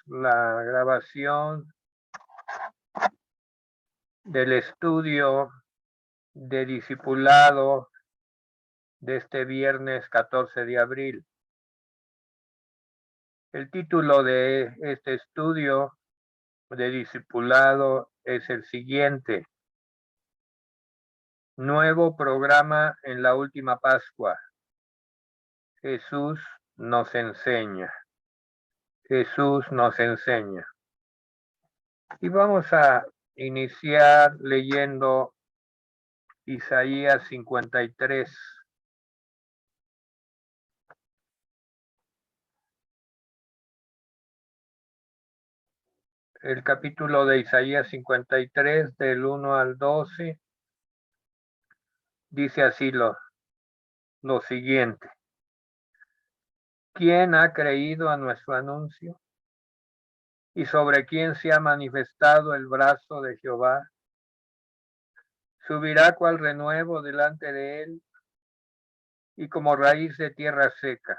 la grabación del estudio de discipulado de este viernes 14 de abril. El título de este estudio de discipulado es el siguiente: Nuevo programa en la última Pascua. Jesús nos enseña. Jesús nos enseña. Y vamos a iniciar leyendo Isaías 53. El capítulo de Isaías 53, del 1 al 12, dice así lo siguiente. ¿Quién ha creído a nuestro anuncio? ¿Y sobre quién se ha manifestado el brazo de Jehová? Subirá cual renuevo delante de él, y como raíz de tierra seca.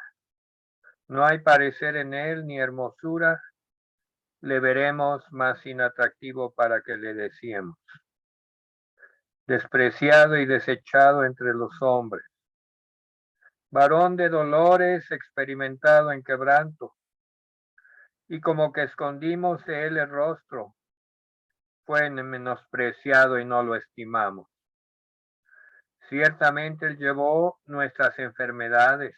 No hay parecer en él ni hermosura, le veremos más inatractivo para que le deseemos. Despreciado y desechado entre los hombres, varón de dolores, experimentado en quebranto, y como que escondimos de él el rostro, fue menospreciado y no lo estimamos. Ciertamente él llevó nuestras enfermedades,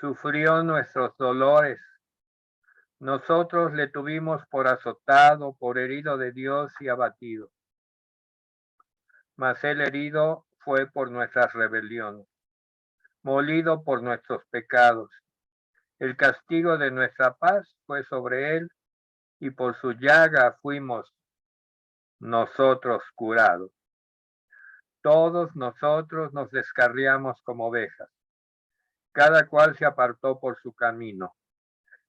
sufrió nuestros dolores. Nosotros le tuvimos por azotado, por herido de Dios y abatido. Mas él herido fue por nuestras rebeliones, molido por nuestros pecados. El castigo de nuestra paz fue sobre él, y por su llaga fuimos nosotros curados. Todos nosotros nos descarriamos como ovejas, cada cual se apartó por su camino,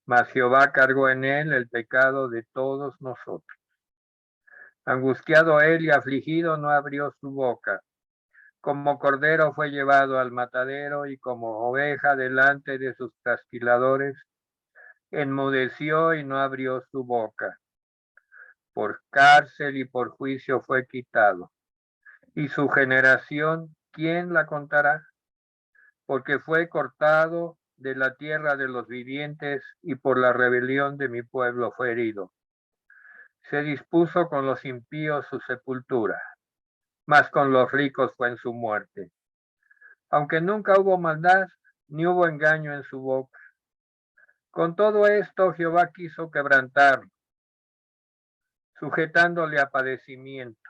mas Jehová cargó en él el pecado de todos nosotros. Angustiado él y afligido, no abrió su boca. Como cordero fue llevado al matadero, y como oveja delante de sus trasquiladores, enmudeció y no abrió su boca. Por cárcel y por juicio fue quitado. Y su generación, ¿quién la contará? Porque fue cortado de la tierra de los vivientes, y por la rebelión de mi pueblo fue herido. Se dispuso con los impíos su sepultura, mas con los ricos fue en su muerte. Aunque nunca hubo maldad, ni hubo engaño en su boca. Con todo esto Jehová quiso quebrantarlo, sujetándole a padecimiento.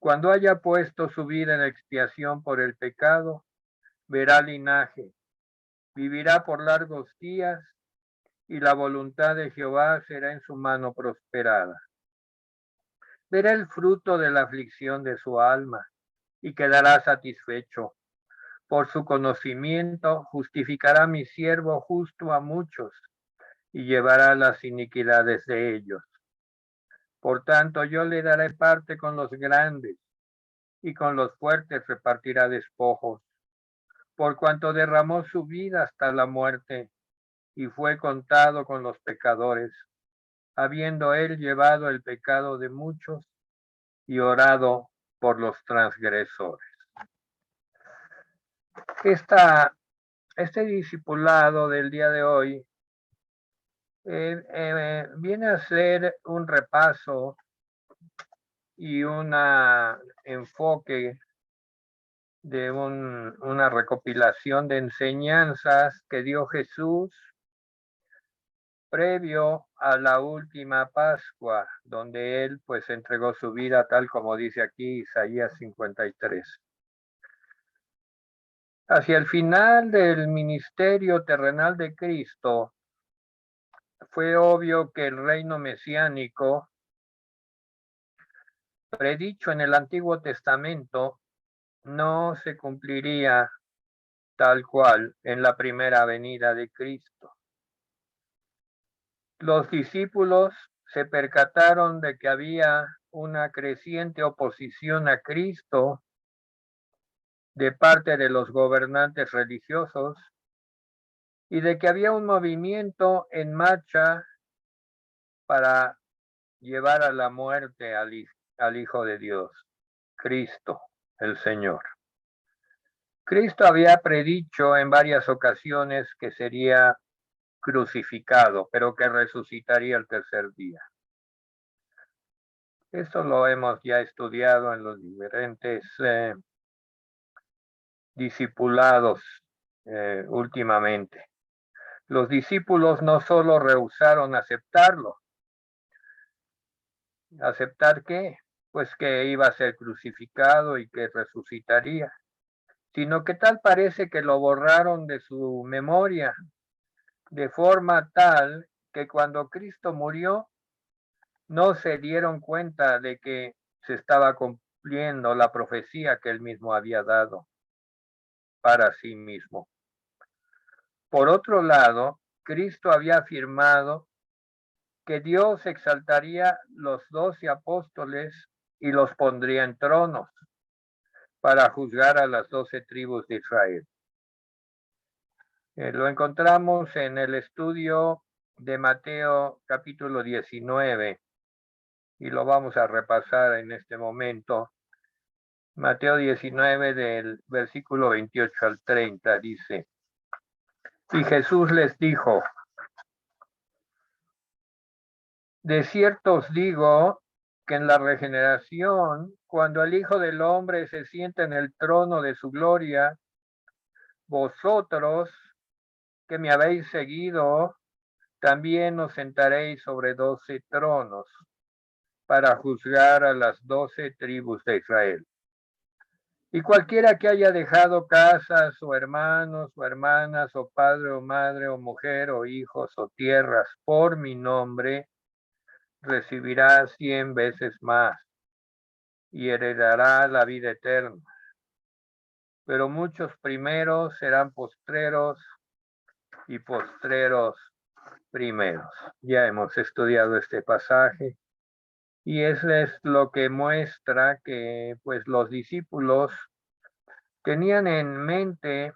Cuando haya puesto su vida en expiación por el pecado, verá linaje, vivirá por largos días, y la voluntad de Jehová será en su mano prosperada. Verá el fruto de la aflicción de su alma, y quedará satisfecho. Por su conocimiento justificará mi siervo justo a muchos, y llevará las iniquidades de ellos. Por tanto, yo le daré parte con los grandes, y con los fuertes repartirá despojos, por cuanto derramó su vida hasta la muerte, y fue contado con los pecadores, habiendo él llevado el pecado de muchos y orado por los transgresores. Este discipulado del día de hoy viene a ser un repaso y un enfoque de una recopilación de enseñanzas que dio Jesús previo a la última Pascua, donde él pues entregó su vida, tal como dice aquí Isaías 53. Hacia el final del ministerio terrenal de Cristo, fue obvio que el reino mesiánico, predicho en el Antiguo Testamento, no se cumpliría tal cual en la primera venida de Cristo. Los discípulos se percataron de que había una creciente oposición a Cristo de parte de los gobernantes religiosos, y de que había un movimiento en marcha para llevar a la muerte al Hijo de Dios, Cristo, el Señor. Cristo había predicho en varias ocasiones que sería crucificado, pero que resucitaría el tercer día. Esto lo hemos ya estudiado en los diferentes discipulados últimamente. Los discípulos no solo rehusaron aceptarlo. ¿Aceptar qué? Pues que iba a ser crucificado y que resucitaría, sino que tal parece que lo borraron de su memoria, de forma tal que cuando Cristo murió, no se dieron cuenta de que se estaba cumpliendo la profecía que él mismo había dado para sí mismo. Por otro lado, Cristo había afirmado que Dios exaltaría los 12 apóstoles y los pondría en tronos para juzgar a las 12 tribus de Israel. Lo encontramos en el estudio de Mateo capítulo 19 y lo vamos a repasar en este momento. Mateo 19 del versículo 28 al 30 dice: y Jesús les dijo: de cierto os digo que en la regeneración, cuando el Hijo del Hombre se siente en el trono de su gloria, vosotros que me habéis seguido, también os sentaréis sobre 12 tronos para juzgar a las 12 tribus de Israel. Y cualquiera que haya dejado casas, o hermanos, o hermanas, o padre, o madre, o mujer, o hijos, o tierras, por mi nombre, recibirá 100 veces más y heredará la vida eterna. Pero muchos primeros serán postreros y postreros primeros. Ya hemos estudiado este pasaje y eso es lo que muestra que pues los discípulos tenían en mente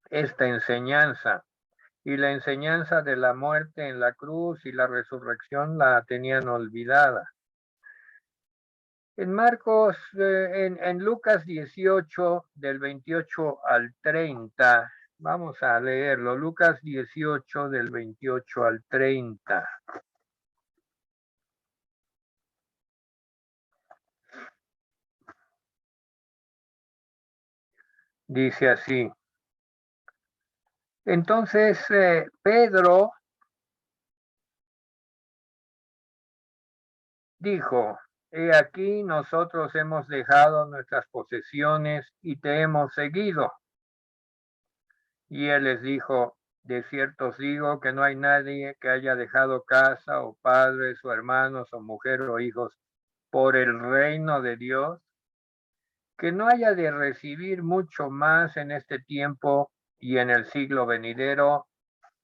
esta enseñanza, y la enseñanza de la muerte en la cruz y la resurrección la tenían olvidada. En Marcos, en Lucas 18, del 28 al 30, vamos a leerlo. Lucas 18, del 28 al 30. Dice así: entonces Pedro dijo: he aquí, nosotros hemos dejado nuestras posesiones y te hemos seguido. Y él les dijo: de cierto os digo que no hay nadie que haya dejado casa, o padres, o hermanos, o mujer, o hijos, por el reino de Dios, que no haya de recibir mucho más en este tiempo y en el siglo venidero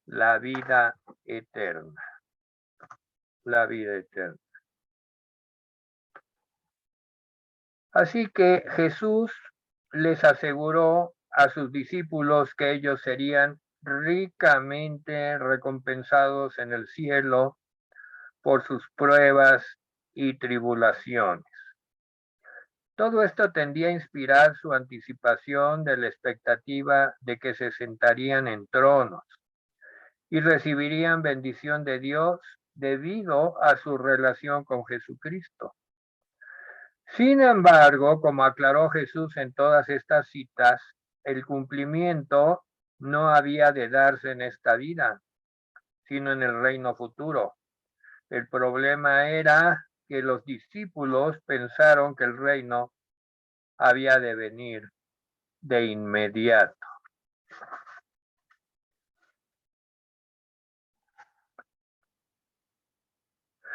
la vida eterna. La vida eterna. Así que Jesús les aseguró a sus discípulos que ellos serían ricamente recompensados en el cielo por sus pruebas y tribulaciones. Todo esto tendía a inspirar su anticipación de la expectativa de que se sentarían en tronos y recibirían bendición de Dios debido a su relación con Jesucristo. Sin embargo, como aclaró Jesús en todas estas citas, el cumplimiento no había de darse en esta vida, sino en el reino futuro. El problema era que los discípulos pensaron que el reino había de venir de inmediato.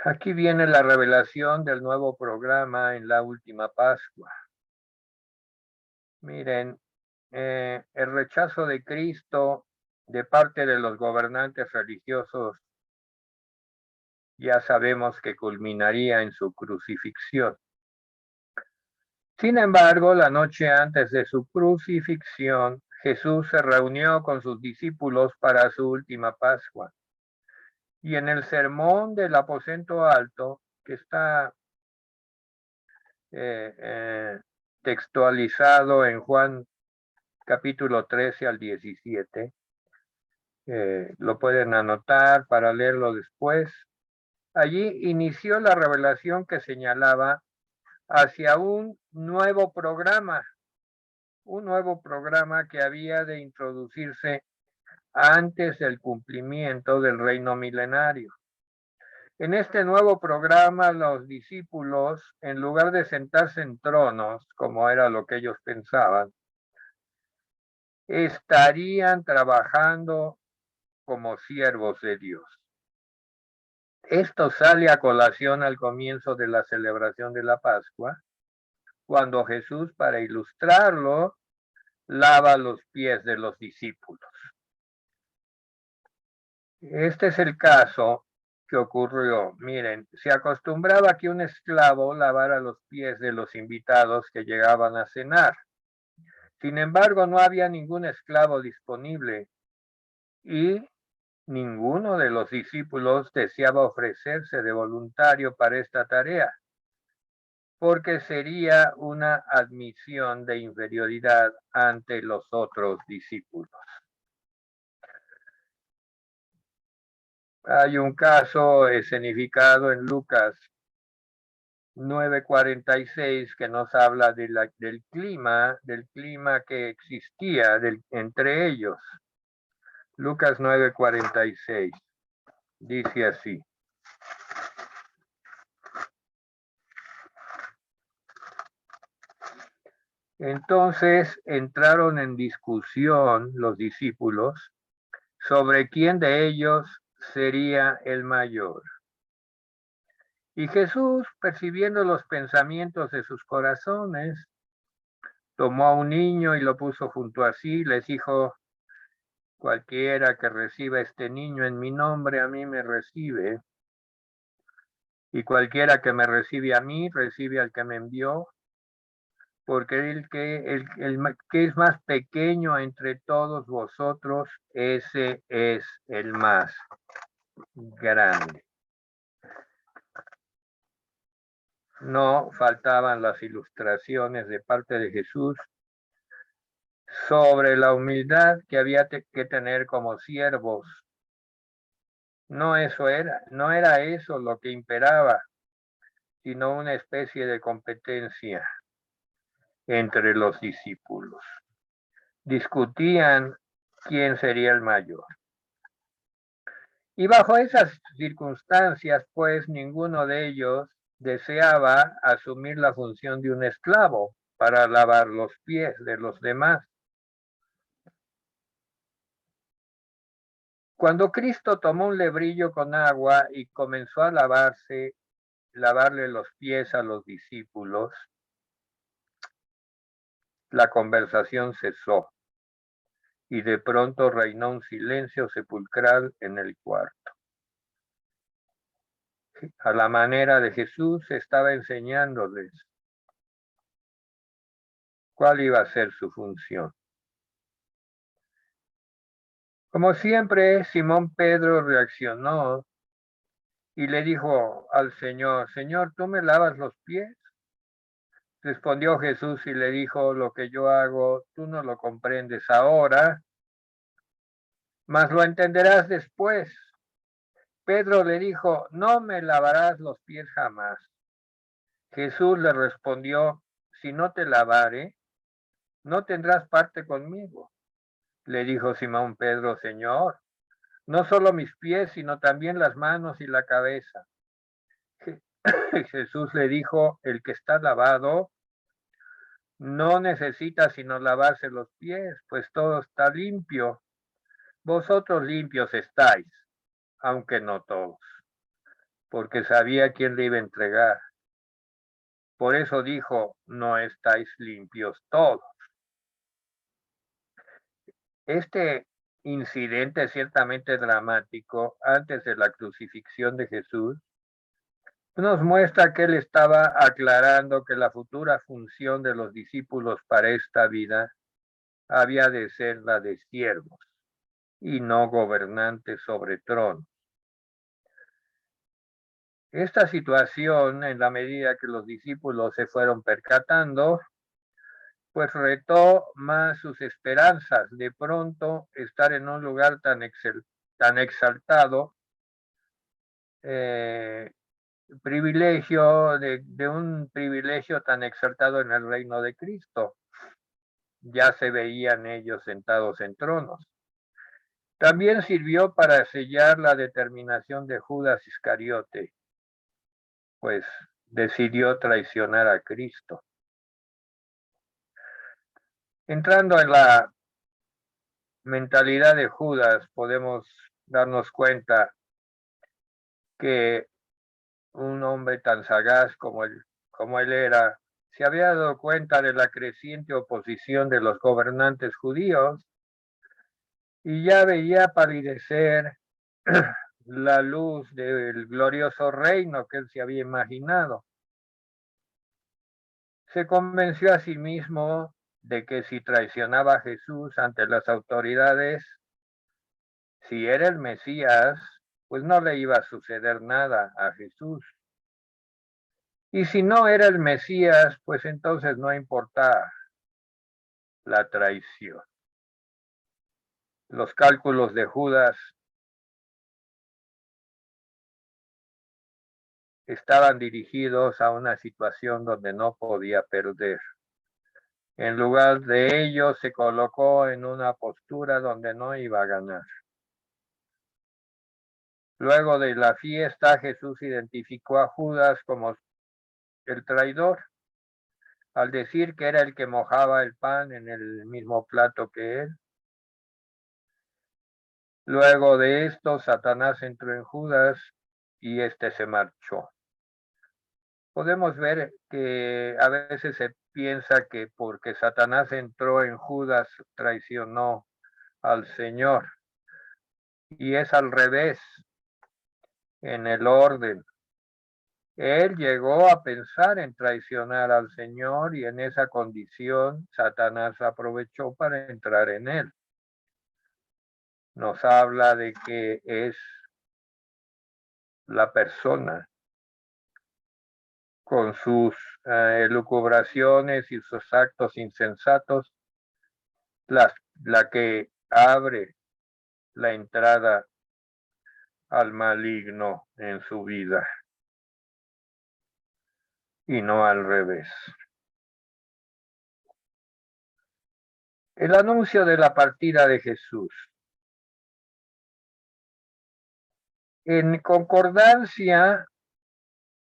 Aquí viene la revelación del nuevo programa en la última Pascua. Miren, el rechazo de Cristo de parte de los gobernantes religiosos ya sabemos que culminaría en su crucifixión. Sin embargo, la noche antes de su crucifixión, Jesús se reunió con sus discípulos para su última Pascua. Y en el sermón del aposento alto, que está textualizado en Juan capítulo 13 al 17, lo pueden anotar para leerlo después. Allí inició la revelación que señalaba hacia un nuevo programa que había de introducirse antes del cumplimiento del reino milenario. En este nuevo programa, los discípulos, en lugar de sentarse en tronos, como era lo que ellos pensaban, estarían trabajando como siervos de Dios. Esto sale a colación al comienzo de la celebración de la Pascua, cuando Jesús, para ilustrarlo, lava los pies de los discípulos. Este es el caso que ocurrió. Miren, se acostumbraba que un esclavo lavara los pies de los invitados que llegaban a cenar. Sin embargo, no había ningún esclavo disponible y ninguno de los discípulos deseaba ofrecerse de voluntario para esta tarea, porque sería una admisión de inferioridad ante los otros discípulos. Hay un caso escenificado en Lucas 9:46 que nos habla del clima que existía entre ellos. Lucas 9:46 dice así: entonces entraron en discusión los discípulos sobre quién de ellos sería el mayor. Y Jesús, percibiendo los pensamientos de sus corazones, tomó a un niño y lo puso junto a sí, les dijo: cualquiera que reciba a este niño en mi nombre, a mí me recibe, y cualquiera que me recibe a mí, recibe al que me envió, porque el que es más pequeño entre todos vosotros, ese es el más grande. No faltaban las ilustraciones de parte de Jesús sobre la humildad que había que tener como siervos. No era eso lo que imperaba, sino una especie de competencia entre los discípulos. Discutían quién sería el mayor. Y bajo esas circunstancias, pues, ninguno de ellos deseaba asumir la función de un esclavo para lavar los pies de los demás. Cuando Cristo tomó un lebrillo con agua y comenzó a lavarle los pies a los discípulos, la conversación cesó y de pronto reinó un silencio sepulcral en el cuarto. A la manera de Jesús estaba enseñándoles cuál iba a ser su función. Como siempre, Simón Pedro reaccionó y le dijo al Señor: Señor, ¿tú me lavas los pies? Respondió Jesús y le dijo: lo que yo hago, tú no lo comprendes ahora, mas lo entenderás después. Pedro le dijo: no me lavarás los pies jamás. Jesús le respondió: si no te lavare, no tendrás parte conmigo. Le dijo Simón Pedro: Señor, no solo mis pies, sino también las manos y la cabeza. Jesús le dijo: el que está lavado no necesita sino lavarse los pies, pues todo está limpio. Vosotros limpios estáis, aunque no todos, porque sabía quién le iba a entregar. Por eso dijo: no estáis limpios todos. Este incidente ciertamente dramático antes de la crucifixión de Jesús nos muestra que él estaba aclarando que la futura función de los discípulos para esta vida había de ser la de siervos y no gobernantes sobre tronos. Esta situación, en la medida que los discípulos se fueron percatando, pues retó más sus esperanzas. De pronto, estar en un lugar tan exaltado, privilegio de un privilegio tan exaltado en el reino de Cristo. Ya se veían ellos sentados en tronos. También sirvió para sellar la determinación de Judas Iscariote, pues decidió traicionar a Cristo. Entrando en la mentalidad de Judas, podemos darnos cuenta que un hombre tan sagaz como él era, se había dado cuenta de la creciente oposición de los gobernantes judíos y ya veía palidecer la luz del glorioso reino que él se había imaginado. Se convenció a sí mismo de que si traicionaba a Jesús ante las autoridades, si era el Mesías, pues no le iba a suceder nada a Jesús. Y si no era el Mesías, pues entonces no importa la traición. Los cálculos de Judas estaban dirigidos a una situación donde no podía perder. En lugar de ello, se colocó en una postura donde no iba a ganar. Luego de la fiesta, Jesús identificó a Judas como el traidor, al decir que era el que mojaba el pan en el mismo plato que él. Luego de esto, Satanás entró en Judas y éste se marchó. Podemos ver que a veces se piensa que porque Satanás entró en Judas, traicionó al Señor. Y es al revés, en el orden. Él llegó a pensar en traicionar al Señor y en esa condición Satanás aprovechó para entrar en él. Nos habla de que es la persona con sus elucubraciones y sus actos insensatos la que abre la entrada al maligno en su vida y no al revés. El anuncio de la partida de Jesús. En concordancia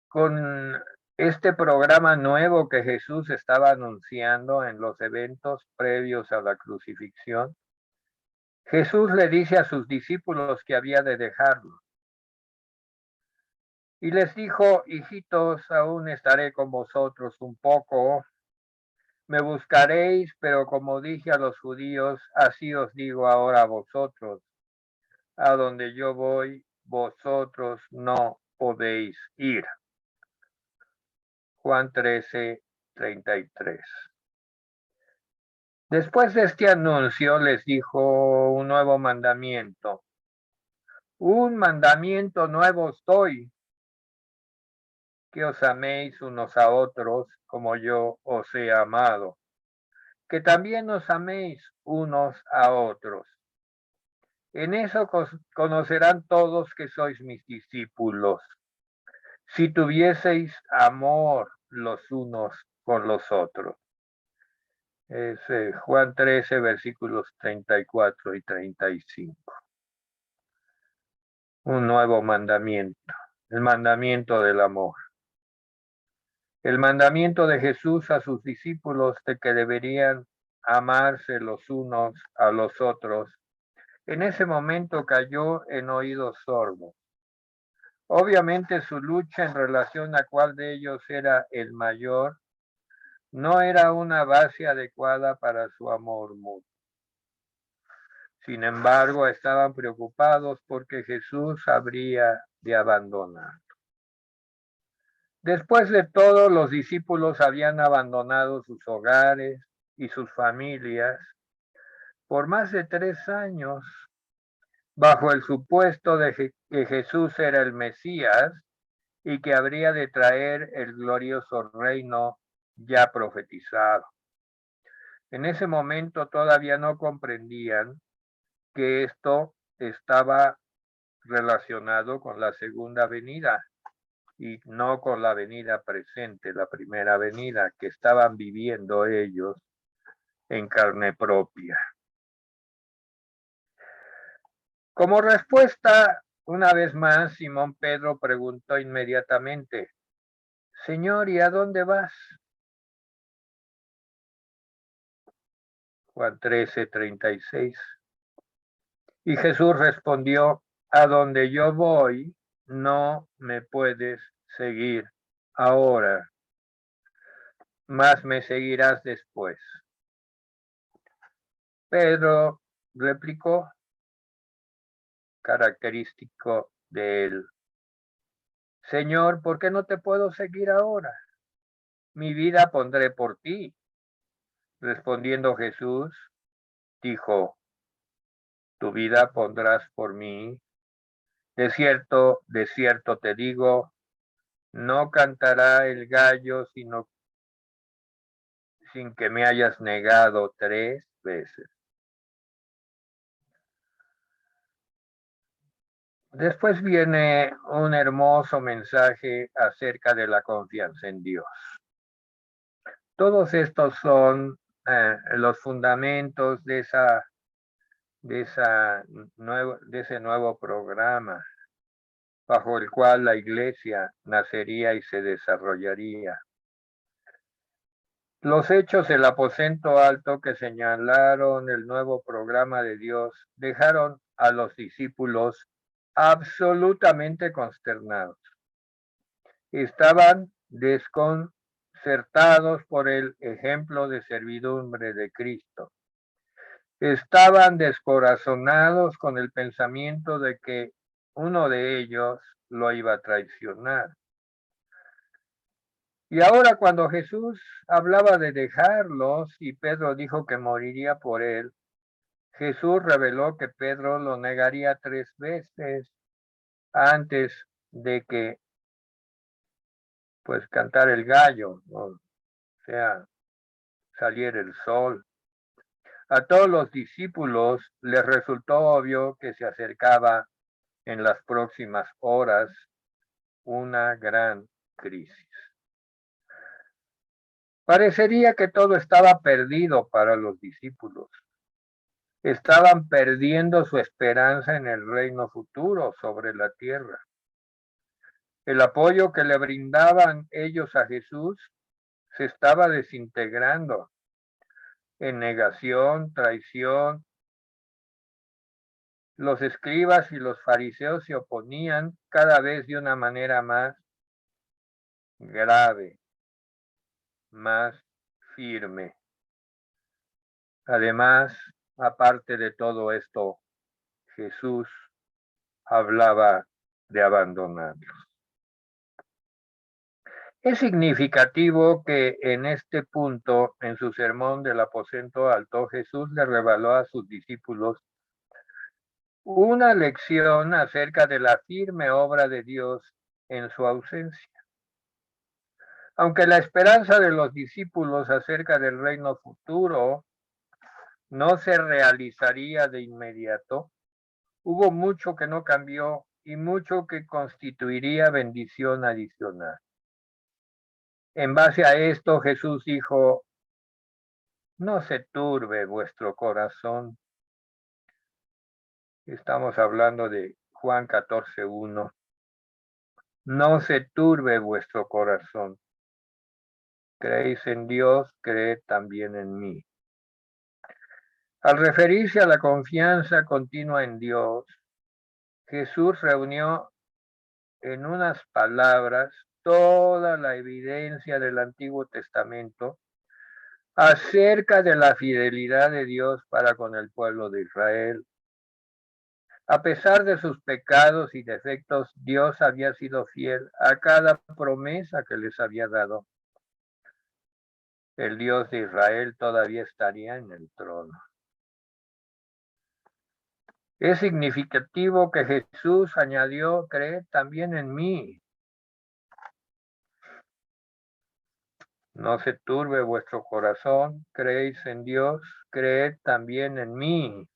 con este programa nuevo que Jesús estaba anunciando en los eventos previos a la crucifixión, Jesús le dice a sus discípulos que había de dejarlo. Y les dijo: hijitos, aún estaré con vosotros un poco, me buscaréis, pero como dije a los judíos, así os digo ahora a vosotros, a donde yo voy, vosotros no podéis ir. Juan 13:33. Después de este anuncio les dijo un nuevo mandamiento. Un mandamiento nuevo os doy, que os améis unos a otros como yo os he amado, que también os améis unos a otros. En eso conocerán todos que sois mis discípulos, si tuvieseis amor los unos con los otros. Es Juan 13, versículos 34 y 35. Un nuevo mandamiento, el mandamiento del amor. El mandamiento de Jesús a sus discípulos de que deberían amarse los unos a los otros, en ese momento cayó en oídos sordos. Obviamente su lucha en relación a cuál de ellos era el mayor no era una base adecuada para su amor mutuo. Sin embargo, estaban preocupados porque Jesús habría de abandonar. Después de todo, los discípulos habían abandonado sus hogares y sus familias por más de 3 años, bajo el supuesto de que Jesús era el Mesías y que habría de traer el glorioso reino ya profetizado. En ese momento todavía no comprendían que esto estaba relacionado con la segunda venida y no con la venida presente, la primera venida que estaban viviendo ellos en carne propia. Como respuesta, una vez más, Simón Pedro preguntó inmediatamente: Señor, ¿y a dónde vas? Juan 13:36. Y Jesús respondió: a donde yo voy, no me puedes seguir ahora, mas me seguirás después. Pedro replicó, característico de él: Señor, ¿por qué no te puedo seguir ahora? Mi vida pondré por ti. Respondiendo Jesús, dijo: tu vida pondrás por mí. De cierto te digo, no cantará el gallo sin que me hayas negado 3 veces. Después viene un hermoso mensaje acerca de la confianza en Dios. Todos estos son los fundamentos de ese nuevo programa bajo el cual la iglesia nacería y se desarrollaría. Los hechos del aposento alto que señalaron el nuevo programa de Dios dejaron a los discípulos absolutamente consternados. Estaban desconcertados por el ejemplo de servidumbre de Cristo. Estaban descorazonados con el pensamiento de que uno de ellos lo iba a traicionar. Y ahora cuando Jesús hablaba de dejarlos y Pedro dijo que moriría por él, Jesús reveló que Pedro lo negaría 3 veces antes de que pues cantara el gallo, o sea, saliera el sol. A todos los discípulos les resultó obvio que se acercaba en las próximas horas una gran crisis. Parecería que todo estaba perdido para los discípulos. Estaban perdiendo su esperanza en el reino futuro sobre la tierra. El apoyo que le brindaban ellos a Jesús se estaba desintegrando en negación, traición. Los escribas y los fariseos se oponían cada vez de una manera más grave, más firme. Además, aparte de todo esto, Jesús hablaba de abandonarlos. Es significativo que en este punto, en su sermón del aposento alto, Jesús le reveló a sus discípulos una lección acerca de la firme obra de Dios en su ausencia. Aunque la esperanza de los discípulos acerca del reino futuro no se realizaría de inmediato, hubo mucho que no cambió y mucho que constituiría bendición adicional. En base a esto, Jesús dijo: no se turbe vuestro corazón. Estamos hablando de Juan 14:1. No se turbe vuestro corazón. Creéis en Dios, creed también en mí. Al referirse a la confianza continua en Dios, Jesús reunió en unas palabras toda la evidencia del Antiguo Testamento acerca de la fidelidad de Dios para con el pueblo de Israel. A pesar de sus pecados y defectos, Dios había sido fiel a cada promesa que les había dado. El Dios de Israel todavía estaría en el trono. Es significativo que Jesús añadió: creed también en mí. No se turbe vuestro corazón, creéis en Dios, creed también en mí.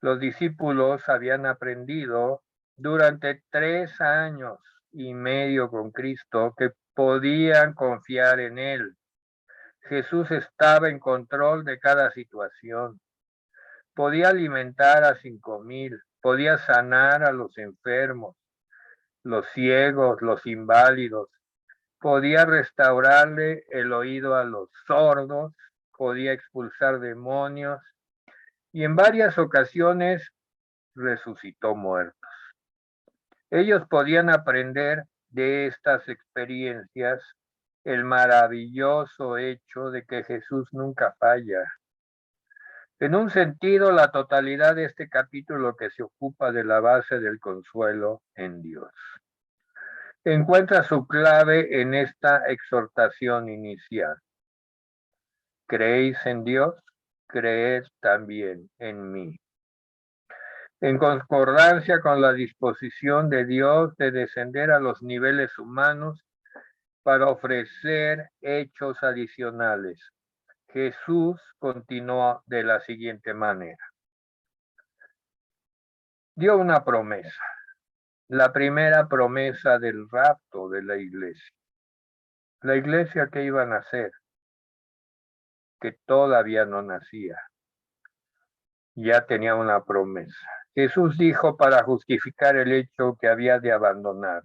Los discípulos habían aprendido durante 3 años y medio con Cristo que podían confiar en Él. Jesús estaba en control de cada situación. Podía alimentar a 5,000, podía sanar a los enfermos, los ciegos, los inválidos, podía restaurarle el oído a los sordos, podía expulsar demonios y en varias ocasiones resucitó muertos. Ellos podían aprender de estas experiencias el maravilloso hecho de que Jesús nunca falla. En un sentido, la totalidad de este capítulo que se ocupa de la base del consuelo en Dios encuentra su clave en esta exhortación inicial. ¿Creéis en Dios? Creed también en mí. En concordancia con la disposición de Dios de descender a los niveles humanos para ofrecer hechos adicionales, Jesús continuó de la siguiente manera. Dio una promesa, la primera promesa del rapto de la iglesia. La iglesia que iban a hacer, que todavía no nacía, ya tenía una promesa. Jesús dijo para justificar el hecho que había de abandonar.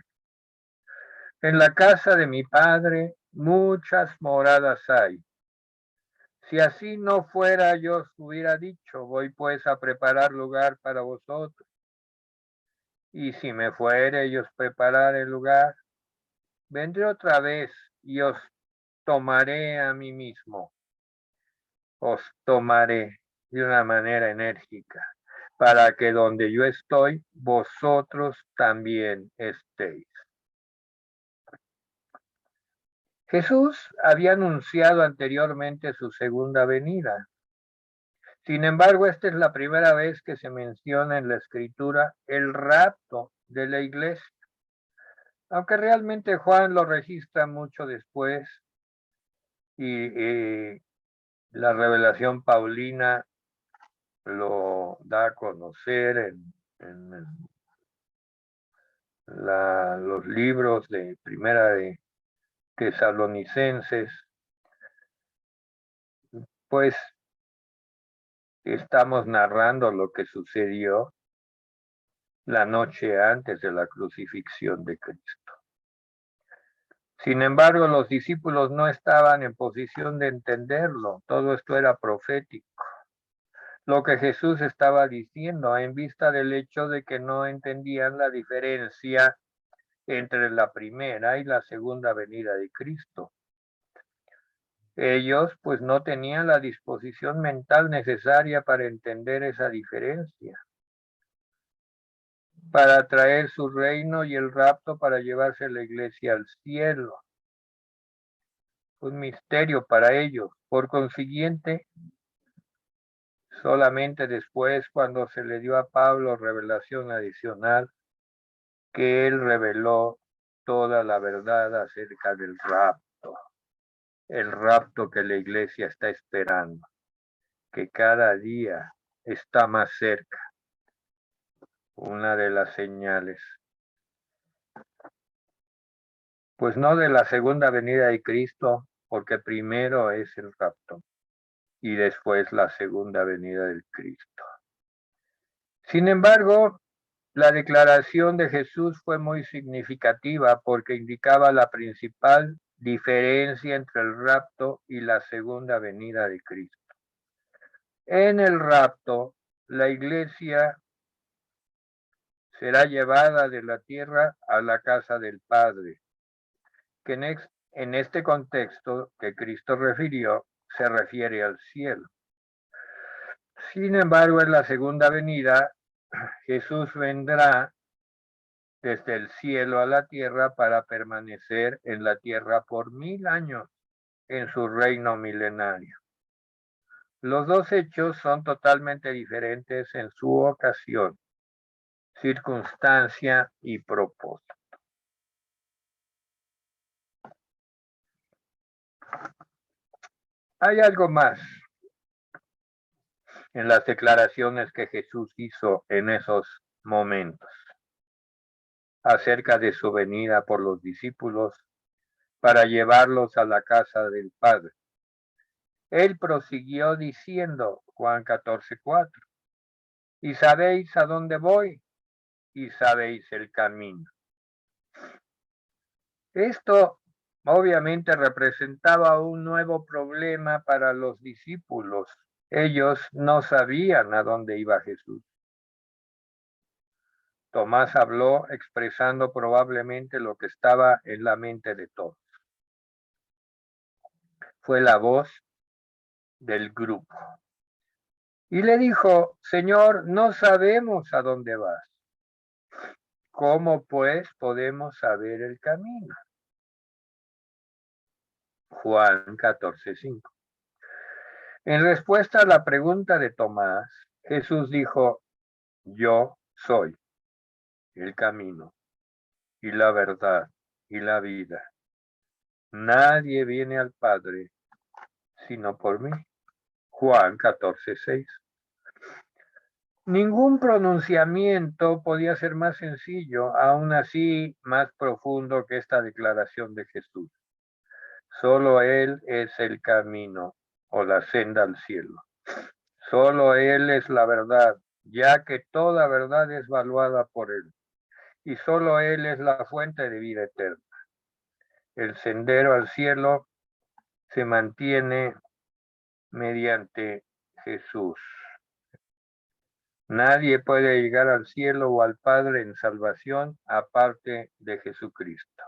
En la casa de mi Padre muchas moradas hay. Si así no fuera, yo os hubiera dicho, voy pues a preparar lugar para vosotros. Y si me fuere y os preparare el lugar, vendré otra vez y os tomaré a mí mismo. Os tomaré de una manera enérgica, para que donde yo estoy, vosotros también estéis. Jesús había anunciado anteriormente su segunda venida. Sin embargo, esta es la primera vez que se menciona en la Escritura el rapto de la iglesia. Aunque realmente Juan lo registra mucho después y la revelación paulina lo da a conocer en los libros de Primera de Tesalonicenses, pues estamos narrando lo que sucedió la noche antes de la crucifixión de Cristo. Sin embargo, los discípulos no estaban en posición de entenderlo. Todo esto era profético. Lo que Jesús estaba diciendo en vista del hecho de que no entendían la diferencia entre la primera y la segunda venida de Cristo. Ellos pues no tenían la disposición mental necesaria para entender esa diferencia, para traer su reino y el rapto para llevarse la iglesia al cielo. Un misterio para ellos. Por consiguiente, solamente después, cuando se le dio a Pablo revelación adicional, que él reveló toda la verdad acerca del rapto, el rapto que la iglesia está esperando, que cada día está más cerca. Una de las señales, pues no de la segunda venida de Cristo, porque primero es el rapto y después la segunda venida del Cristo. Sin embargo, la declaración de Jesús fue muy significativa porque indicaba la principal diferencia entre el rapto y la segunda venida de Cristo. En el rapto, la iglesia será llevada de la tierra a la casa del Padre, que en este contexto que Cristo refirió, se refiere al cielo. Sin embargo, en la segunda venida, Jesús vendrá desde el cielo a la tierra para permanecer en la tierra por 1000 años en su reino milenario. Los dos hechos son totalmente diferentes en su ocasión, circunstancia y propósito. Hay algo más en las declaraciones que Jesús hizo en esos momentos acerca de su venida por los discípulos para llevarlos a la casa del Padre. Él prosiguió diciendo, Juan 14:4, y sabéis a dónde voy y sabéis el camino. Esto obviamente representaba un nuevo problema para los discípulos. Ellos no sabían a dónde iba Jesús. Tomás habló expresando probablemente lo que estaba en la mente de todos. Fue la voz del grupo. Y le dijo, Señor, no sabemos a dónde vas. ¿Cómo pues podemos saber el camino? Juan 14:5. En respuesta a la pregunta de Tomás, Jesús dijo, yo soy el camino y la verdad y la vida. Nadie viene al Padre sino por mí. Juan 14:6. Ningún pronunciamiento podía ser más sencillo, aún así más profundo que esta declaración de Jesús. Solo Él es el camino o la senda al cielo. Solo Él es la verdad, ya que toda verdad es valuada por Él. Y solo Él es la fuente de vida eterna. El sendero al cielo se mantiene mediante Jesús. Nadie puede llegar al cielo o al Padre en salvación aparte de Jesucristo.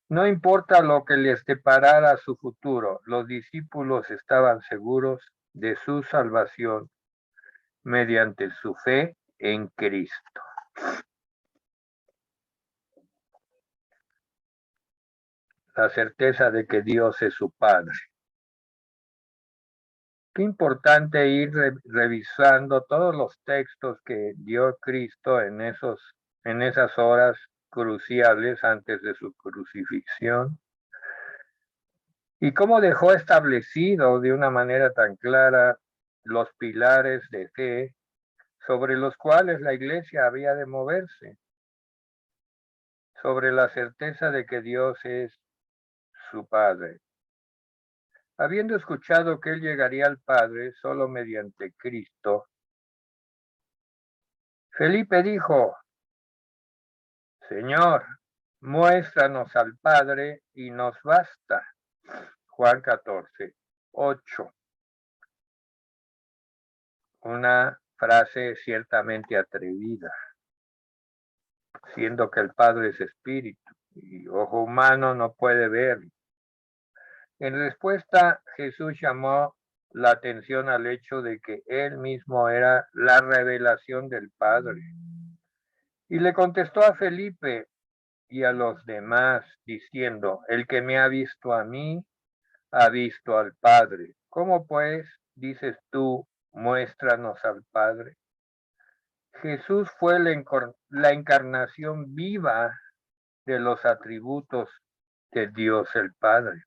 No importa lo que les deparara su futuro, los discípulos estaban seguros de su salvación mediante su fe en Cristo. La certeza de que Dios es su Padre. Qué importante ir revisando todos los textos que dio Cristo en esas horas cruciales antes de su crucifixión. Y cómo dejó establecido de una manera tan clara los pilares de fe sobre los cuales la iglesia había de moverse, sobre la certeza de que Dios es su Padre. Habiendo escuchado que él llegaría al Padre solo mediante Cristo, Felipe dijo, Señor, muéstranos al Padre y nos basta. Juan 14:8. Una frase ciertamente atrevida, siendo que el Padre es espíritu y ojo humano no puede ver. En respuesta, Jesús llamó la atención al hecho de que él mismo era la revelación del Padre. Y le contestó a Felipe y a los demás, diciendo, el que me ha visto a mí, ha visto al Padre. ¿Cómo pues dices tú, muéstranos al Padre? Jesús fue la encarnación viva de los atributos de Dios el Padre.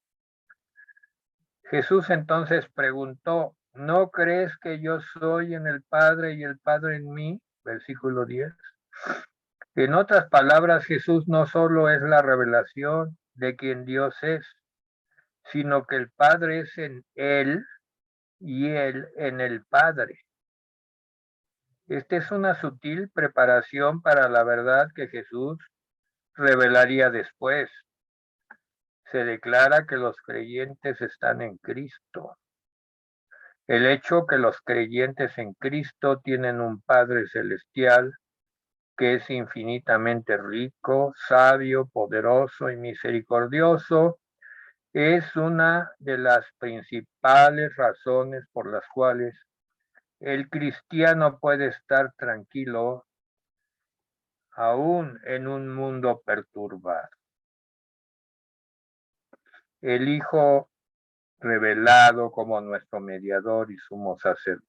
Jesús entonces preguntó, ¿no crees que yo soy en el Padre y el Padre en mí? Versículo 10. En otras palabras, Jesús no solo es la revelación de quien Dios es, sino que el Padre es en Él y Él en el Padre. Esta es una sutil preparación para la verdad que Jesús revelaría después. Se declara que los creyentes están en Cristo. El hecho que los creyentes en Cristo tienen un Padre celestial que es infinitamente rico, sabio, poderoso y misericordioso, es una de las principales razones por las cuales el cristiano puede estar tranquilo aún en un mundo perturbado. El Hijo revelado como nuestro mediador y sumo sacerdote.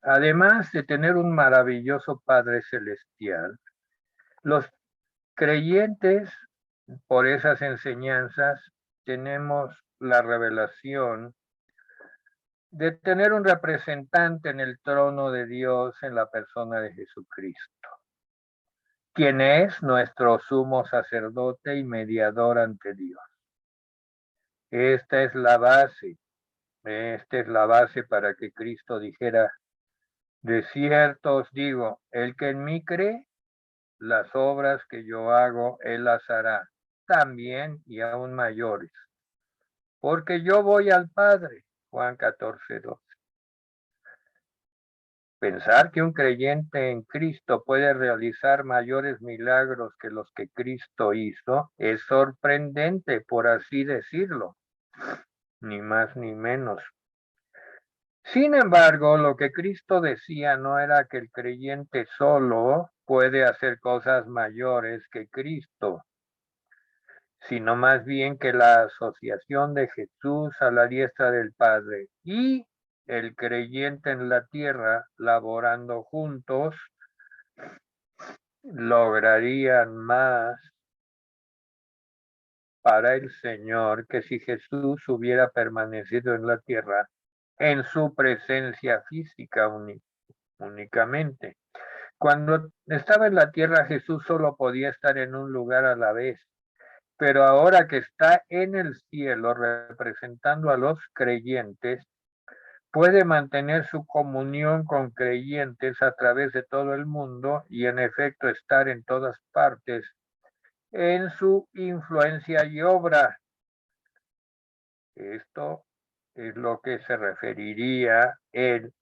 Además de tener un maravilloso Padre celestial, los creyentes, por esas enseñanzas, tenemos la revelación de tener un representante en el trono de Dios en la persona de Jesucristo, quien es nuestro sumo sacerdote y mediador ante Dios. Esta es la base para que Cristo dijera: de cierto os digo, el que en mí cree, las obras que yo hago, él las hará también y aún mayores, porque yo voy al Padre. Juan 14:2. Pensar que un creyente en Cristo puede realizar mayores milagros que los que Cristo hizo es sorprendente, por así decirlo, ni más ni menos. Sin embargo, lo que Cristo decía no era que el creyente solo puede hacer cosas mayores que Cristo, sino más bien que la asociación de Jesús a la diestra del Padre y el creyente en la tierra, laborando juntos, lograrían más para el Señor que si Jesús hubiera permanecido en la tierra en su presencia física únicamente. Cuando estaba en la tierra, Jesús solo podía estar en un lugar a la vez, pero ahora que está en el cielo representando a los creyentes, puede mantener su comunión con creyentes a través de todo el mundo y en efecto estar en todas partes en su influencia y obra. Esto es lo que se referiría él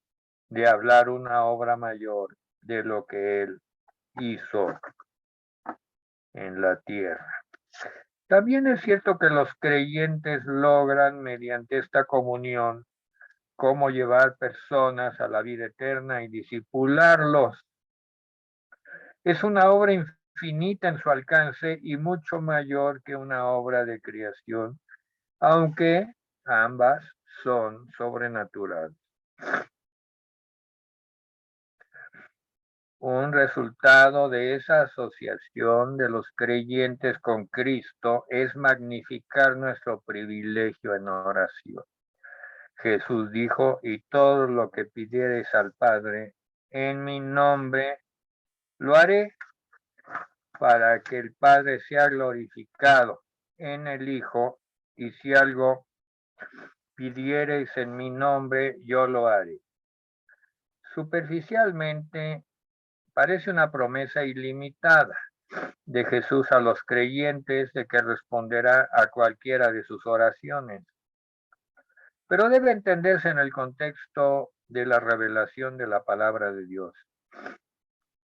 de hablar una obra mayor de lo que él hizo en la tierra. También es cierto que los creyentes logran mediante esta comunión cómo llevar personas a la vida eterna y discipularlos. Es una obra infinita en su alcance y mucho mayor que una obra de creación, aunque ambas son sobrenaturales. Un resultado de esa asociación de los creyentes con Cristo es magnificar nuestro privilegio en oración. Jesús dijo: y todo lo que pidiereis al Padre en mi nombre, lo haré, para que el Padre sea glorificado en el Hijo, y si algo pidiereis en mi nombre, yo lo haré. Superficialmente, parece una promesa ilimitada de Jesús a los creyentes de que responderá a cualquiera de sus oraciones, pero debe entenderse en el contexto de la revelación de la palabra de Dios.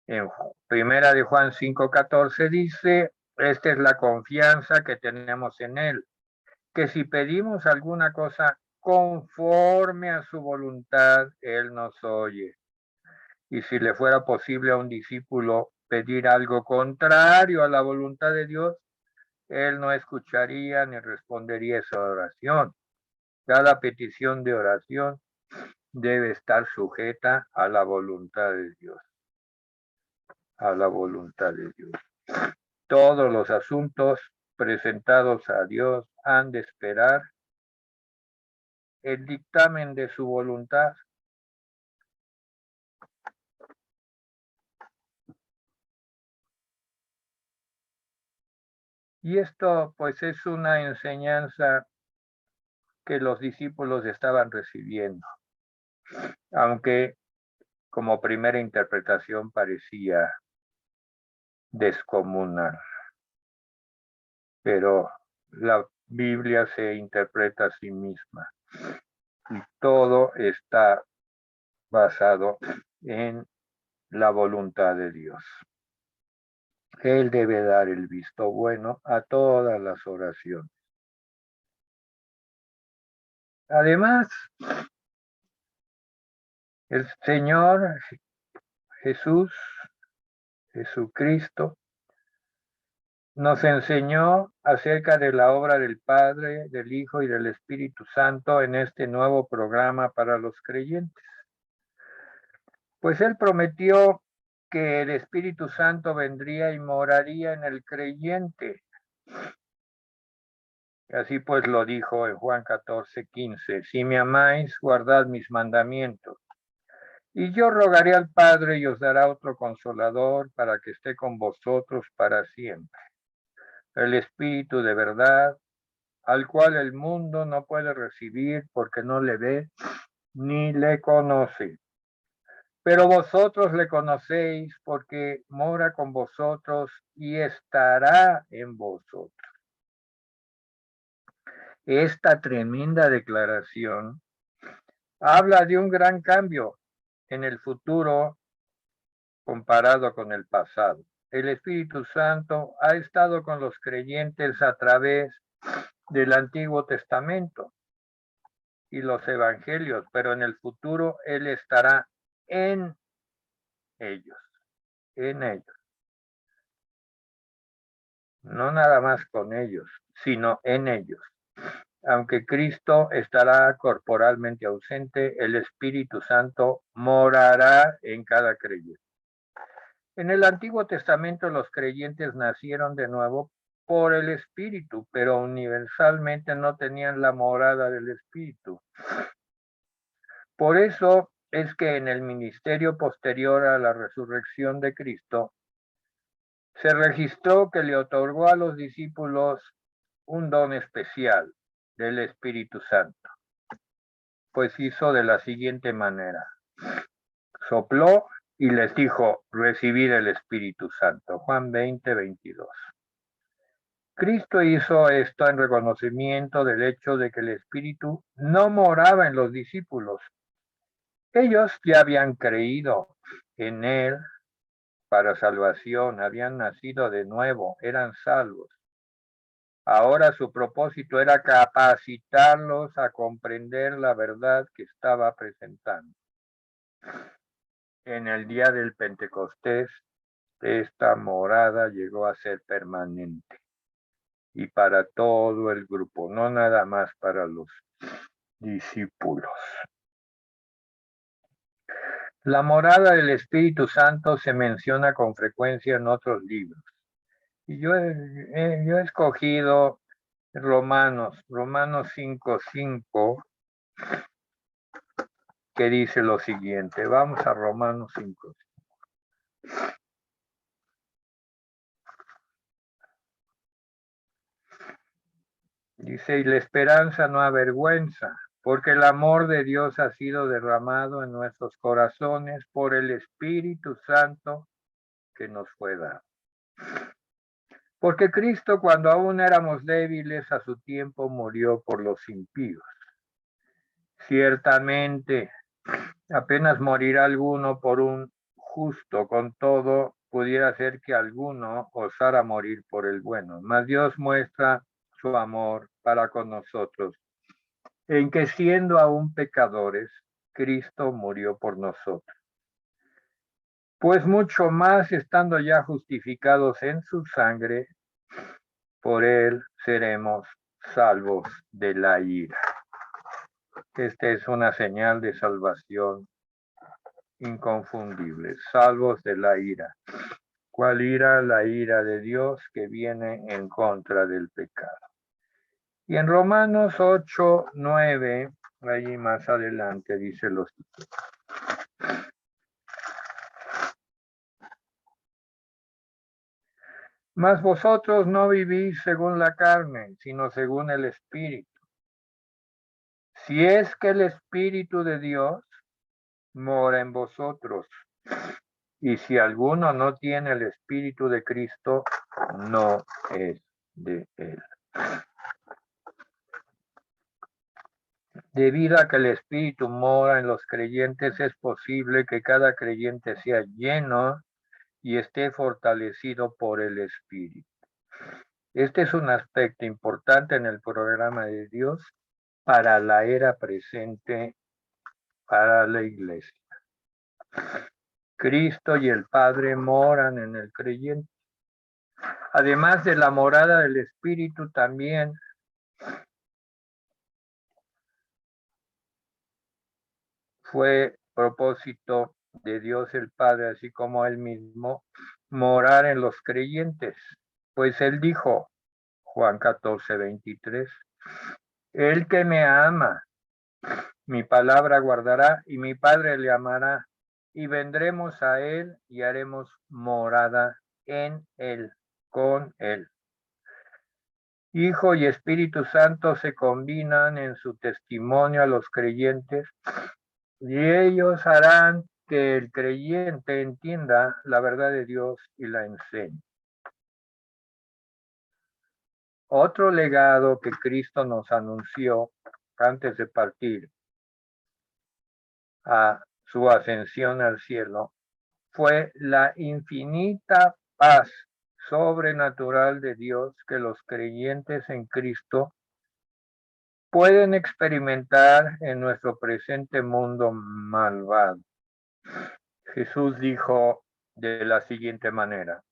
En primera de Juan 5:14 dice: esta es la confianza que tenemos en él, que si pedimos alguna cosa conforme a su voluntad, él nos oye. Y si le fuera posible a un discípulo pedir algo contrario a la voluntad de Dios, él no escucharía ni respondería esa oración. Cada petición de oración debe estar sujeta a la voluntad de Dios. A la voluntad de Dios. Todos los asuntos presentados a Dios han de esperar el dictamen de su voluntad. Y esto pues es una enseñanza que los discípulos estaban recibiendo, aunque como primera interpretación parecía descomunal. Pero la Biblia se interpreta a sí misma y todo está basado en la voluntad de Dios. Él debe dar el visto bueno a todas las oraciones. Además, el Señor Jesucristo, nos enseñó acerca de la obra del Padre, del Hijo y del Espíritu Santo en este nuevo programa para los creyentes. Pues Él prometió que el Espíritu Santo vendría y moraría en el creyente. Así pues lo dijo en Juan 14:15, si me amáis, guardad mis mandamientos. Y yo rogaré al Padre y os dará otro consolador para que esté con vosotros para siempre. El Espíritu de verdad, al cual el mundo no puede recibir porque no le ve ni le conoce. Pero vosotros le conocéis porque mora con vosotros y estará en vosotros. Esta tremenda declaración habla de un gran cambio en el futuro comparado con el pasado. El Espíritu Santo ha estado con los creyentes a través del Antiguo Testamento y los Evangelios, pero en el futuro Él estará en ellos, en ellos. No nada más con ellos, sino en ellos. Aunque Cristo estará corporalmente ausente, el Espíritu Santo morará en cada creyente. En el Antiguo Testamento los creyentes nacieron de nuevo por el Espíritu, pero universalmente no tenían la morada del Espíritu. Por eso es que en el ministerio posterior a la resurrección de Cristo, se registró que le otorgó a los discípulos un don especial del Espíritu Santo, pues hizo de la siguiente manera. Sopló y les dijo, recibid el Espíritu Santo. Juan 20:22. Cristo hizo esto en reconocimiento del hecho de que el Espíritu no moraba en los discípulos. Ellos ya habían creído en Él para salvación, habían nacido de nuevo, eran salvos. Ahora su propósito era capacitarlos a comprender la verdad que estaba presentando. En el día del Pentecostés, esta morada llegó a ser permanente y para todo el grupo, no nada más para los discípulos. La morada del Espíritu Santo se menciona con frecuencia en otros libros. Y yo he escogido Romanos 5:5, que dice lo siguiente. Vamos a Romanos 5. Dice, y la esperanza no avergüenza, porque el amor de Dios ha sido derramado en nuestros corazones por el Espíritu Santo que nos fue dado. Porque Cristo, cuando aún éramos débiles, a su tiempo murió por los impíos. Ciertamente, apenas morirá alguno por un justo, con todo pudiera ser que alguno osara morir por el bueno. Mas Dios muestra su amor para con nosotros, en que siendo aún pecadores, Cristo murió por nosotros. Pues mucho más estando ya justificados en su sangre, por él seremos salvos de la ira. Esta es una señal de salvación inconfundible, salvos de la ira. ¿Cuál ira? La ira de Dios que viene en contra del pecado. Y en Romanos 8:9, allí más adelante dice los títulos. Mas vosotros no vivís según la carne, sino según el Espíritu. Si es que el Espíritu de Dios mora en vosotros. Y si alguno no tiene el Espíritu de Cristo, no es de él. Debido a que el Espíritu mora en los creyentes, es posible que cada creyente sea lleno y esté fortalecido por el Espíritu. Este es un aspecto importante en el programa de Dios para la era presente, para la iglesia. Cristo y el Padre moran en el creyente. Además de la morada del Espíritu, también fue propósito de Dios el Padre, así como Él mismo, morar en los creyentes. Pues Él dijo, Juan 14:23, El que me ama, mi palabra guardará, y mi Padre le amará, y vendremos a él y haremos morada en él, con él. Hijo y Espíritu Santo se combinan en su testimonio a los creyentes, y ellos harán que el creyente entienda la verdad de Dios y la enseñe. Otro legado que Cristo nos anunció antes de partir a su ascensión al cielo fue la infinita paz sobrenatural de Dios que los creyentes en Cristo pueden experimentar en nuestro presente mundo malvado. Jesús dijo de la siguiente manera: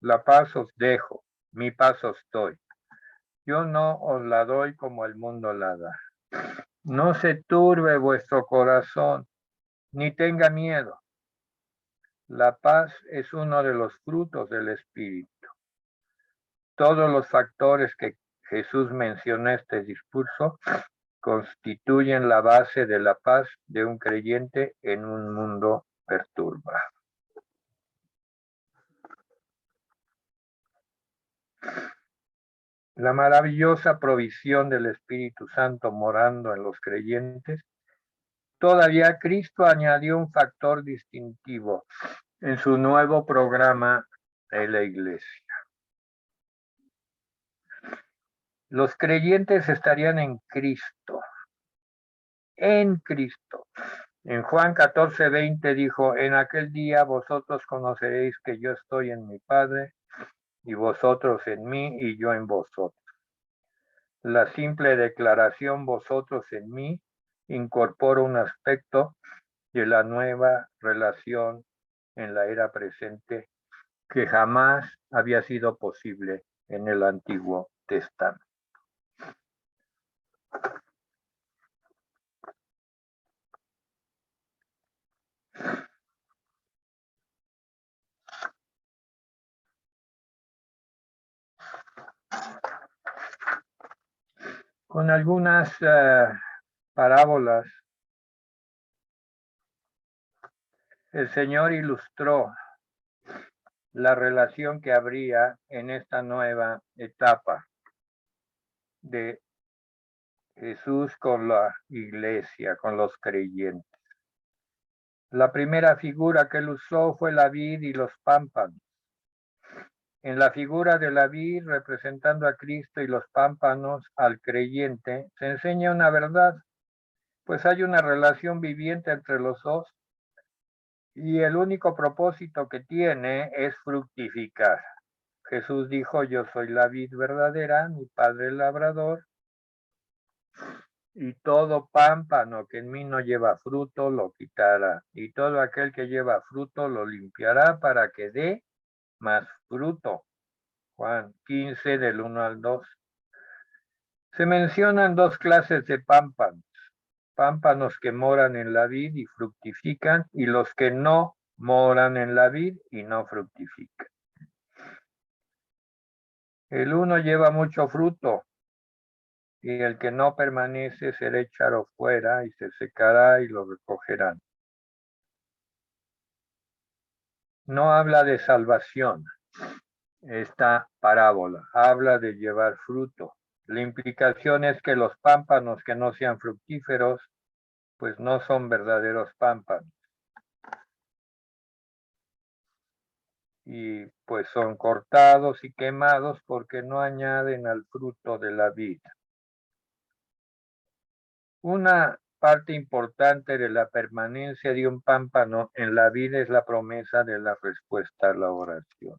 la paz os dejo, mi paz os doy. Yo no os la doy como el mundo la da. No se turbe vuestro corazón, ni tenga miedo. La paz es uno de los frutos del Espíritu. Todos los factores que Jesús menciona en este discurso constituyen la base de la paz de un creyente en un mundo perturbado. La maravillosa provisión del Espíritu Santo morando en los creyentes, todavía Cristo añadió un factor distintivo en su nuevo programa de la Iglesia. Los creyentes estarían en Cristo. En Cristo. En Juan 14:20 dijo: en aquel día vosotros conoceréis que yo estoy en mi Padre, y vosotros en mí, y yo en vosotros. La simple declaración vosotros en mí incorpora un aspecto de la nueva relación en la era presente que jamás había sido posible en el Antiguo Testamento. Con algunas parábolas, el Señor ilustró la relación que habría en esta nueva etapa de Jesús con la iglesia, con los creyentes. La primera figura que él usó fue la vid y los pámpanos. En la figura de la vid, representando a Cristo, y los pámpanos al creyente, se enseña una verdad, pues hay una relación viviente entre los dos, y el único propósito que tiene es fructificar. Jesús dijo: yo soy la vid verdadera, mi Padre el labrador, y todo pámpano que en mí no lleva fruto lo quitará, y todo aquel que lleva fruto lo limpiará para que dé más fruto. Juan 15, del 1 al 2. Se mencionan dos clases de pámpanos: pámpanos que moran en la vid y fructifican, y los que no moran en la vid y no fructifican. El uno lleva mucho fruto, y el que no permanece será echado fuera y se secará y lo recogerán. No habla de salvación esta parábola, habla de llevar fruto. La implicación es que los pámpanos que no sean fructíferos, pues no son verdaderos pámpanos. Y pues son cortados y quemados porque no añaden al fruto de la vida. Una parte importante de la permanencia de un pámpano en la vida es la promesa de la respuesta a la oración.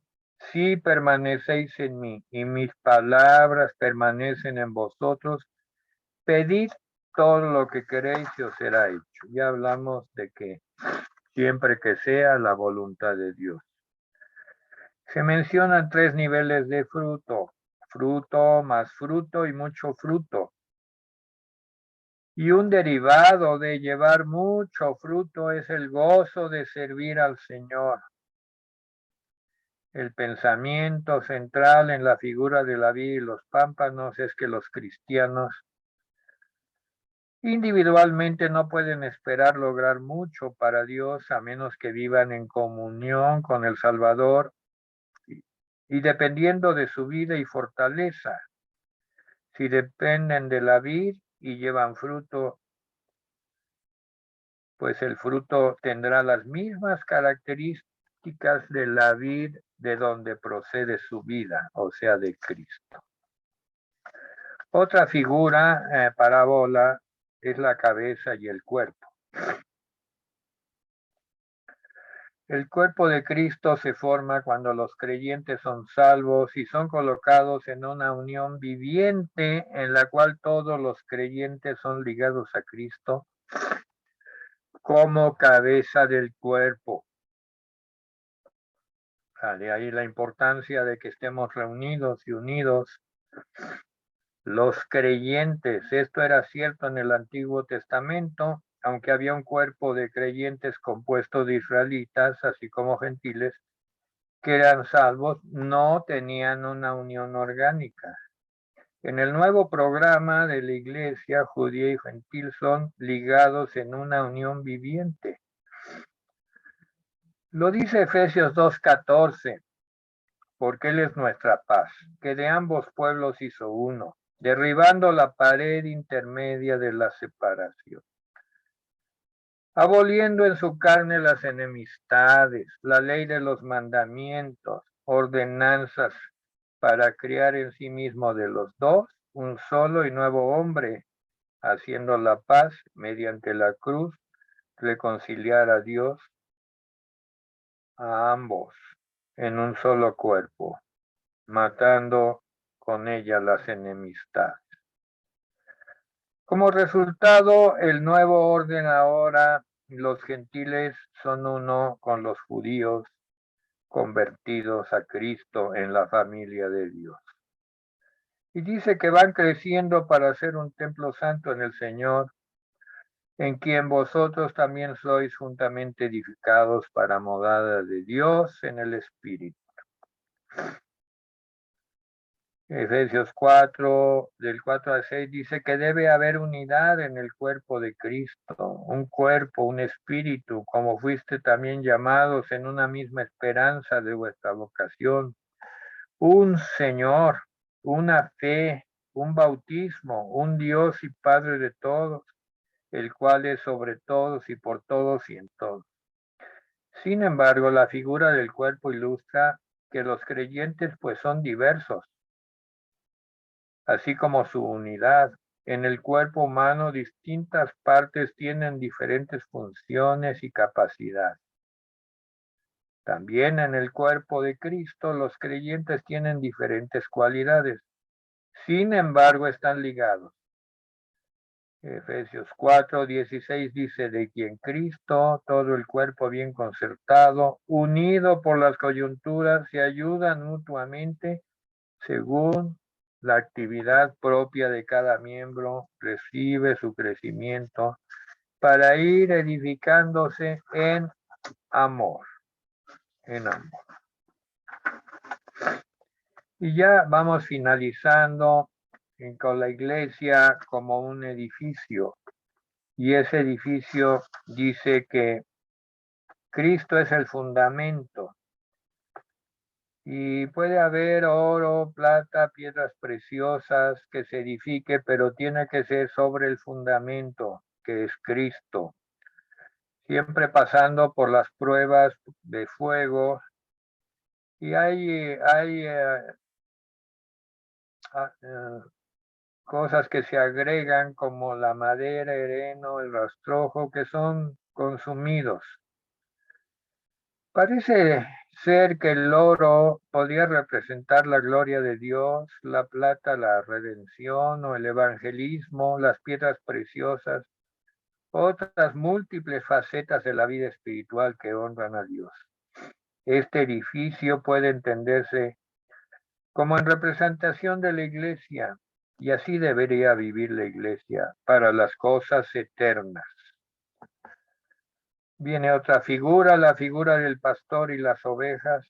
Si permanecéis en mí y mis palabras permanecen en vosotros, pedid todo lo que queréis y os será hecho. Ya hablamos de que siempre que sea la voluntad de Dios. Se mencionan 3 niveles de fruto: fruto, más fruto y mucho fruto. Y un derivado de llevar mucho fruto es el gozo de servir al Señor. El pensamiento central en la figura de la vid y los pámpanos es que los cristianos individualmente no pueden esperar lograr mucho para Dios a menos que vivan en comunión con el Salvador y dependiendo de su vida y fortaleza. Si dependen de la vid y llevan fruto, pues el fruto tendrá las mismas características de la vid de donde procede su vida, o sea, de Cristo. Otra figura, parábola, es la cabeza y el cuerpo. El cuerpo de Cristo se forma cuando los creyentes son salvos y son colocados en una unión viviente en la cual todos los creyentes son ligados a Cristo como cabeza del cuerpo. De ahí la importancia de que estemos reunidos y unidos los creyentes. Esto era cierto en el Antiguo Testamento, aunque había un cuerpo de creyentes compuesto de israelitas, así como gentiles, que eran salvos, no tenían una unión orgánica. En el nuevo programa de la Iglesia, judía y gentil son ligados en una unión viviente. Lo dice Efesios 2:14, porque Él es nuestra paz, que de ambos pueblos hizo uno, derribando la pared intermedia de la separación, aboliendo en su carne las enemistades, la ley de los mandamientos, ordenanzas, para crear en sí mismo de los dos un solo y nuevo hombre, haciendo la paz mediante la cruz, reconciliar a Dios a ambos en un solo cuerpo, matando con ella las enemistades. Como resultado, el nuevo orden ahora, los gentiles son uno con los judíos convertidos a Cristo en la familia de Dios. Y dice que van creciendo para ser un templo santo en el Señor, en quien vosotros también sois juntamente edificados para morada de Dios en el Espíritu. Efesios 4, del 4 al 6, dice que debe haber unidad en el cuerpo de Cristo, un cuerpo, un espíritu, como fuiste también llamados en una misma esperanza de vuestra vocación, un Señor, una fe, un bautismo, un Dios y Padre de todos, el cual es sobre todos y por todos y en todos. Sin embargo, la figura del cuerpo ilustra que los creyentes pues son diversos, así como su unidad. En el cuerpo humano, distintas partes tienen diferentes funciones y capacidades. También en el cuerpo de Cristo, los creyentes tienen diferentes cualidades. Sin embargo, están ligados. Efesios 4:16 dice, de quien Cristo, todo el cuerpo bien concertado, unido por las coyunturas, se ayudan mutuamente según la actividad propia de cada miembro, recibe su crecimiento para ir edificándose en amor, en amor. Y ya vamos finalizando con la iglesia como un edificio. Y ese edificio dice que Cristo es el fundamento. Y puede haber oro, plata, piedras preciosas que se edifique, pero tiene que ser sobre el fundamento, que es Cristo. Siempre pasando por las pruebas de fuego. Y hay cosas que se agregan como la madera, el heno, el rastrojo, que son consumidos. Parece ser que el oro podría representar la gloria de Dios, la plata la redención o el evangelismo, las piedras preciosas, otras múltiples facetas de la vida espiritual que honran a Dios. Este edificio puede entenderse como en representación de la iglesia, y así debería vivir la iglesia para las cosas eternas. Viene otra figura, la figura del pastor y las ovejas.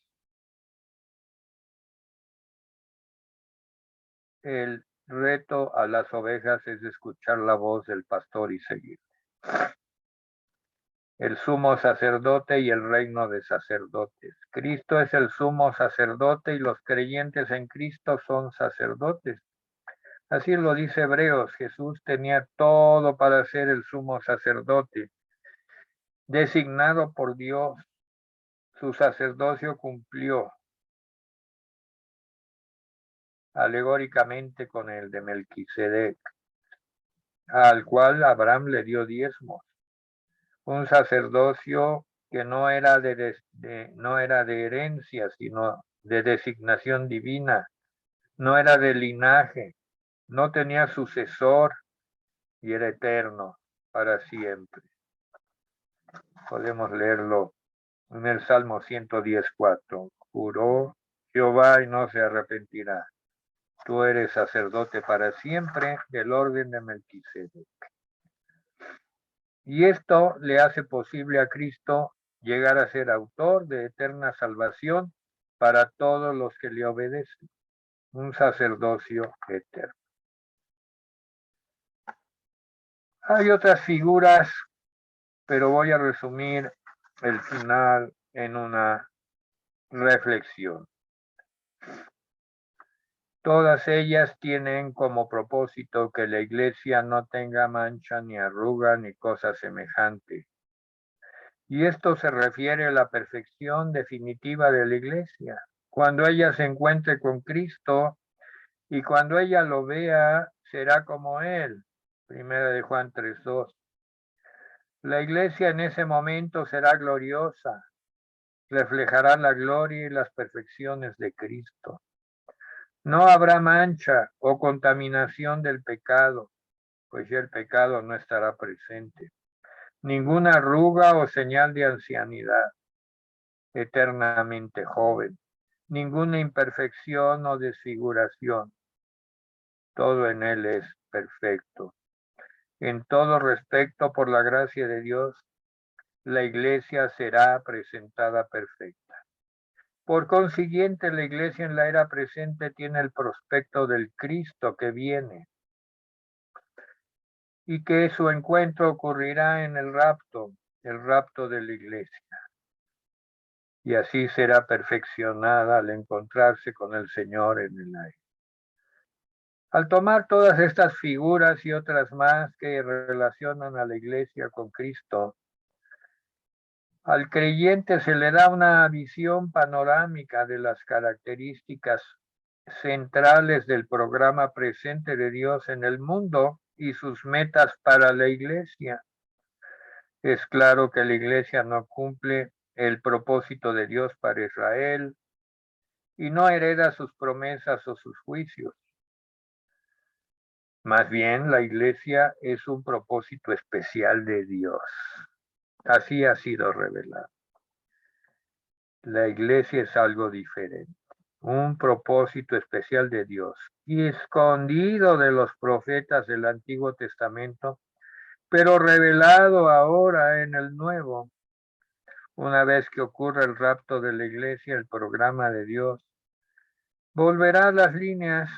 el reto a las ovejas es escuchar la voz del pastor y seguir. El sumo sacerdote y el reino de sacerdotes. Cristo es el sumo sacerdote y los creyentes en Cristo son sacerdotes. Así lo dice Hebreos, Jesús tenía todo para ser el sumo sacerdote, designado por Dios. Su sacerdocio cumplió alegóricamente con el de Melquisedec, al cual Abraham le dio diezmos. Un sacerdocio que no era no era de herencia, sino de designación divina, no era de linaje, no tenía sucesor y era eterno para siempre. Podemos leerlo en el Salmo 110:4. Juró Jehová y no se arrepentirá. Tú eres sacerdote para siempre del orden de Melquisedec. Y esto le hace posible a Cristo llegar a ser autor de eterna salvación para todos los que le obedecen. Un sacerdocio eterno. Hay otras figuras, pero voy a resumir el final en una reflexión. Todas ellas tienen como propósito que la iglesia no tenga mancha, ni arruga, ni cosa semejante. Y esto se refiere a la perfección definitiva de la iglesia. Cuando ella se encuentre con Cristo y cuando ella lo vea, será como Él. Primera de Juan 3:2. La iglesia en ese momento será gloriosa, reflejará la gloria y las perfecciones de Cristo. No habrá mancha o contaminación del pecado, pues ya el pecado no estará presente. Ninguna arruga o señal de ancianidad, eternamente joven. Ninguna imperfección o desfiguración. Todo en Él es perfecto. En todo respecto, por la gracia de Dios, la iglesia será presentada perfecta. Por consiguiente, la iglesia en la era presente tiene el prospecto del Cristo que viene y que su encuentro ocurrirá en el rapto de la iglesia. Y así será perfeccionada al encontrarse con el Señor en el aire. Al tomar todas estas figuras y otras más que relacionan a la iglesia con Cristo, al creyente se le da una visión panorámica de las características centrales del programa presente de Dios en el mundo y sus metas para la iglesia. Es claro que la iglesia no cumple el propósito de Dios para Israel y no hereda sus promesas o sus juicios. Más bien, la iglesia es un propósito especial de Dios. Así ha sido revelado. La iglesia es algo diferente, un propósito especial de Dios, y escondido de los profetas del Antiguo Testamento, pero revelado ahora en el Nuevo. Una vez que ocurra el rapto de la iglesia, el programa de Dios volverá a las líneas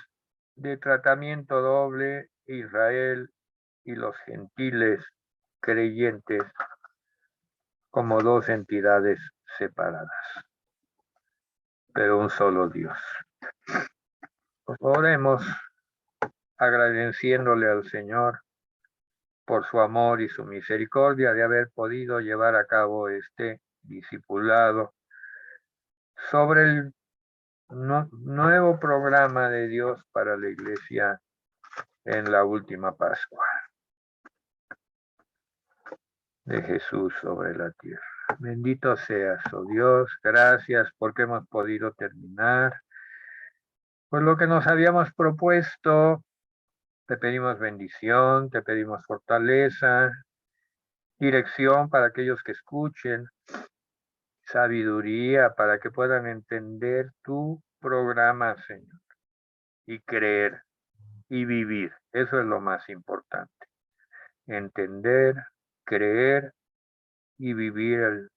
de tratamiento doble, Israel y los gentiles creyentes como dos entidades separadas, pero un solo Dios. Oremos agradeciéndole al Señor por su amor y su misericordia de haber podido llevar a cabo este discipulado sobre el nuevo programa de Dios para la iglesia en la última Pascua de Jesús sobre la tierra. Bendito seas, oh Dios, gracias porque hemos podido terminar por lo que nos habíamos propuesto. Te pedimos bendición, te pedimos fortaleza, dirección para aquellos que escuchen, sabiduría para que puedan entender tu programa, Señor, y creer y vivir. Eso es lo más importante. Entender, creer y vivir el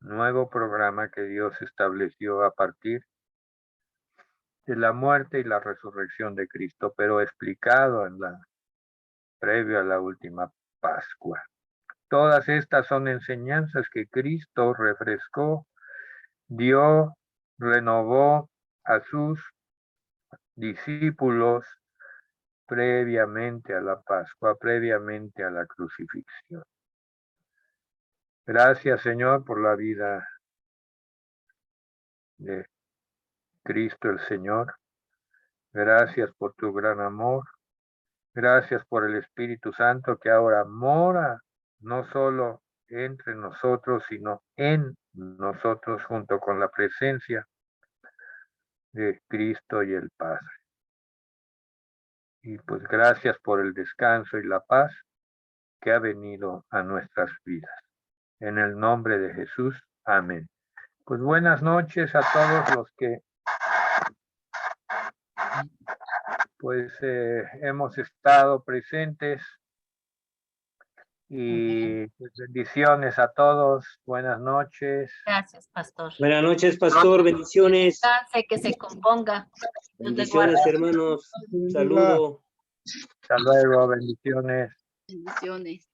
nuevo programa que Dios estableció a partir de la muerte y la resurrección de Cristo, pero explicado previo a la última Pascua. Todas estas son enseñanzas que Cristo refrescó, dio, renovó a sus discípulos previamente a la Pascua, previamente a la crucifixión. Gracias, Señor, por la vida de Cristo el Señor. Gracias por tu gran amor. Gracias por el Espíritu Santo que ahora mora no solo entre nosotros, sino en nosotros junto con la presencia de Cristo y el Padre. Y pues gracias por el descanso y la paz que ha venido a nuestras vidas. En el nombre de Jesús, amén. Pues buenas noches a todos los que pues hemos estado presentes y pues, bendiciones a todos. Buenas noches. Gracias, pastor. Buenas noches, pastor. Bendiciones. Descanse, que se componga. Bendiciones, hermanos. Un saludo. Hasta luego. Bendiciones. Bendiciones.